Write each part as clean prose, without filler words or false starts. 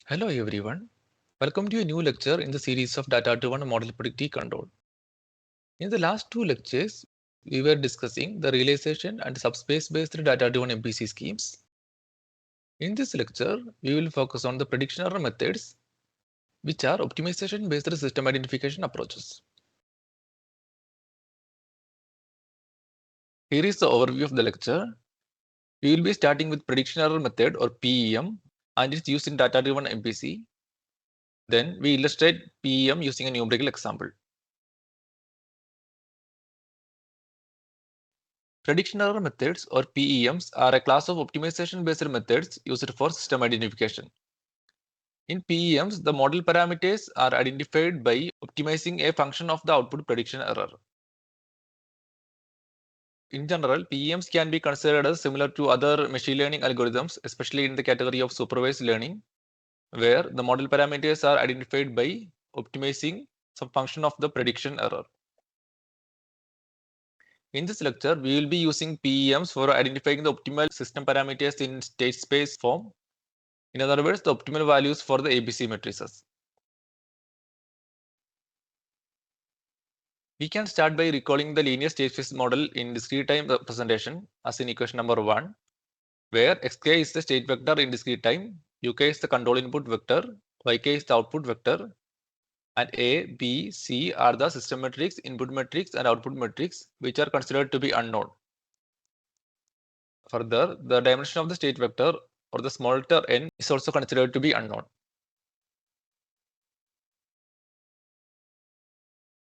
Hello everyone, welcome to a new lecture in the series of data-driven model predictive control. In the last two lectures, we were discussing the realization and subspace-based data-driven MPC schemes. In this lecture, we will focus on the prediction error methods, which are optimization-based system identification approaches. Here is the overview of the lecture. We will be starting with prediction error method or PEM, and it's used in data-driven MPC. Then we illustrate PEM using a numerical example. Prediction error methods or PEMs are a class of optimization-based methods used for system identification. In PEMs, the model parameters are identified by optimizing a function of the output prediction error. In general, PEMs can be considered as similar to other machine learning algorithms, especially in the category of supervised learning, where the model parameters are identified by optimizing some function of the prediction error. In this lecture, we will be using PEMs for identifying the optimal system parameters in state space form. In other words, the optimal values for the ABC matrices. We can start by recalling the linear state space model in discrete time representation as in equation number 1, where xk is the state vector in discrete time, uk is the control input vector, yk is the output vector, and a, b, c are the system metrics, input metrics, and output metrics, which are considered to be unknown. Further, the dimension of the state vector or the small letter n is also considered to be unknown.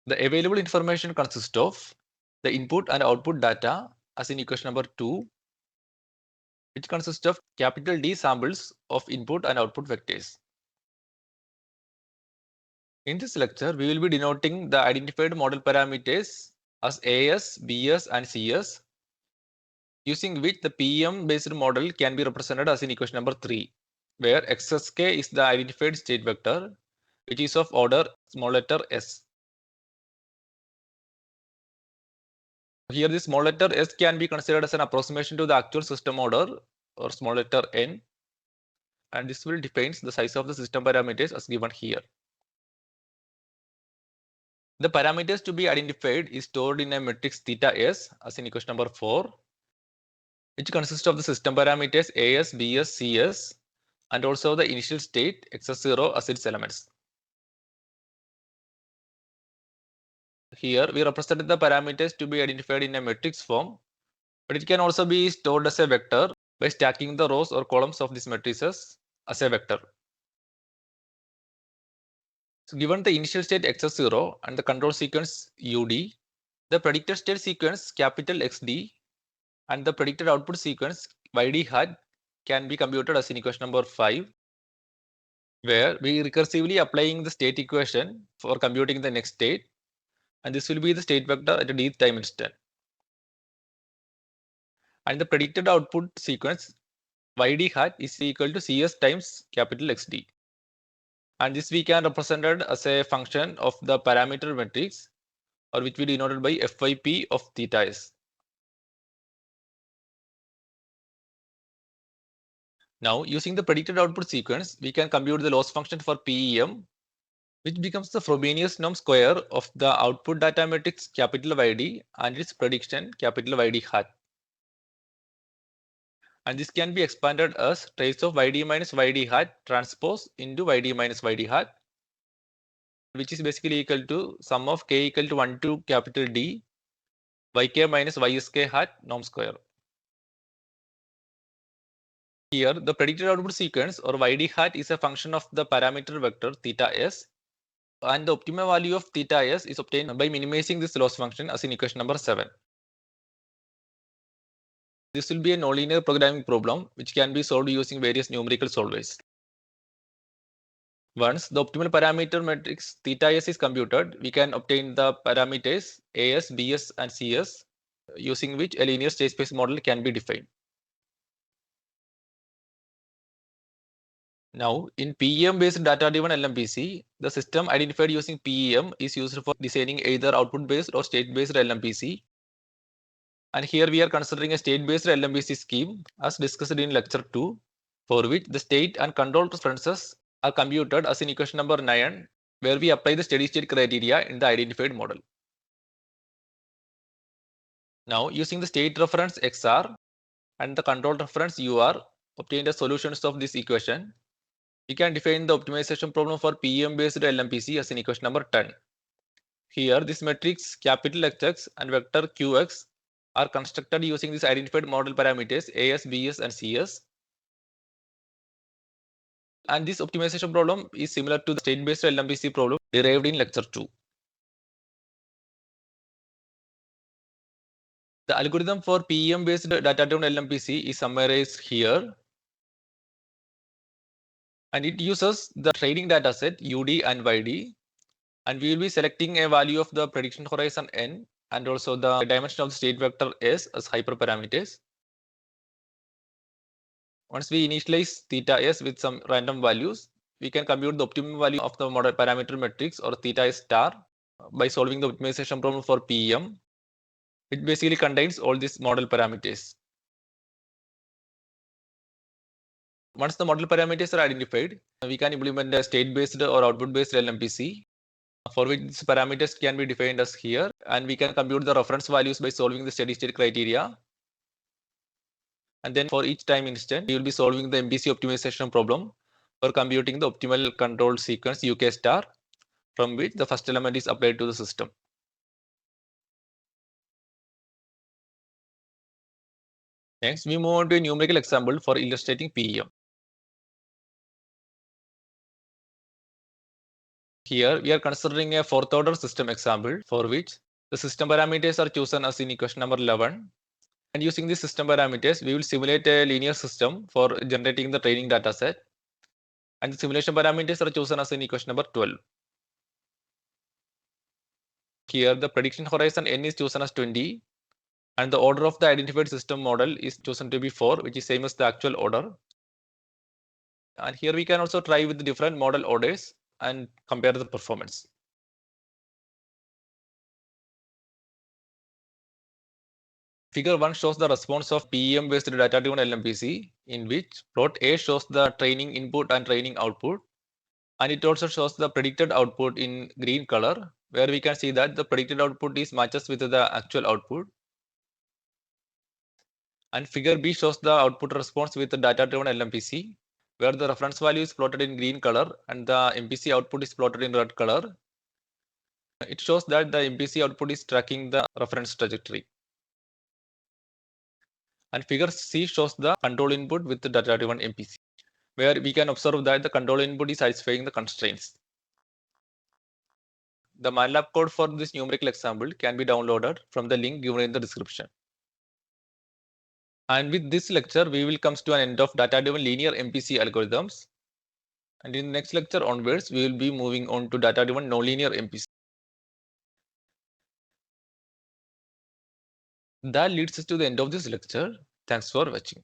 The available information consists of the input and output data as in equation number 2, which consists of capital D samples of input and output vectors. In this lecture, we will be denoting the identified model parameters as AS, BS, and CS, using which the PEM-based model can be represented as in equation number 3, where XSK is the identified state vector, which is of order small letter s. Here, the small letter s can be considered as an approximation to the actual system order or small letter n, and this will define the size of the system parameters as given here. The parameters to be identified is stored in a matrix theta s as in equation number 4, which consists of the system parameters as, bs, cs, and also the initial state xs0 as its elements. Here we represented the parameters to be identified in a matrix form, but it can also be stored as a vector by stacking the rows or columns of these matrices as a vector. So given the initial state xs0 and the control sequence ud, the predicted state sequence capital XD and the predicted output sequence yd hat can be computed as in equation number 5, where we recursively applying the state equation for computing the next state, and this will be the state vector at a dth time instant. And the predicted output sequence yd hat is equal to cs times capital XD. And this we can represent it as a function of the parameter matrix, or which we denoted by fyp of theta s. Now, using the predicted output sequence, we can compute the loss function for PEM, which becomes the Frobenius norm square of the output data matrix capital YD and its prediction capital YD hat. And this can be expanded as trace of YD minus YD hat transpose into YD minus YD hat, which is basically equal to sum of k equal to 1 to capital D yk minus ysk hat norm square. Here, the predicted output sequence or YD hat is a function of the parameter vector theta s, and the optimal value of theta s is obtained by minimizing this loss function as in equation number 7. This will be a nonlinear programming problem which can be solved using various numerical solvers. Once the optimal parameter matrix theta s is computed, we can obtain the parameters as, bs, and cs, using which a linear state space model can be defined. Now, in PEM-based data-driven LMPC, the system identified using PEM is used for designing either output-based or state-based LMPC. And here we are considering a state-based LMPC scheme as discussed in lecture 2, for which the state and control references are computed as in equation number 9, where we apply the steady state criteria in the identified model. Now, using the state reference XR and the control reference UR, obtain the solutions of this equation. We can define the optimization problem for PM based LMPC as in equation number 10. Here, this matrix capital Hx and vector Qx are constructed using these identified model parameters AS, BS, and CS. And this optimization problem is similar to the state-based LMPC problem derived in lecture 2. The algorithm for PM-based data-driven LMPC is summarized here. And it uses the training dataset UD and YD. And we will be selecting a value of the prediction horizon N and also the dimension of the state vector S as hyperparameters. Once we initialize theta S with some random values, we can compute the optimum value of the model parameter matrix or theta S star by solving the optimization problem for PM. It basically contains all these model parameters. Once the model parameters are identified, we can implement a state-based or output-based LMPC, for which these parameters can be defined as here, and we can compute the reference values by solving the steady-state criteria. And then for each time instant, we will be solving the MPC optimization problem for computing the optimal control sequence UK star, from which the first element is applied to the system. Next, we move on to a numerical example for illustrating PEM. Here, we are considering a fourth order system example for which the system parameters are chosen as in equation number 11. And using these system parameters, we will simulate a linear system for generating the training data set. And the simulation parameters are chosen as in equation number 12. Here, the prediction horizon N is chosen as 20. And the order of the identified system model is chosen to be 4, which is same as the actual order. And here we can also try with different model orders and compare the performance. Figure 1 shows the response of PEM-based data-driven LMPC, in which plot A shows the training input and training output, and it also shows the predicted output in green color, where we can see that the predicted output is matches with the actual output. And figure B shows the output response with the data-driven LMPC, where the reference value is plotted in green color and the MPC output is plotted in red color. It shows that the MPC output is tracking the reference trajectory. And figure C shows the control input with the data-driven MPC, where we can observe that the control input is satisfying the constraints. The MATLAB code for this numerical example can be downloaded from the link given in the description. And with this lecture, we will come to an end of data-driven linear MPC algorithms. And in the next lecture onwards, we will be moving on to data-driven nonlinear MPC. That leads us to the end of this lecture. Thanks for watching.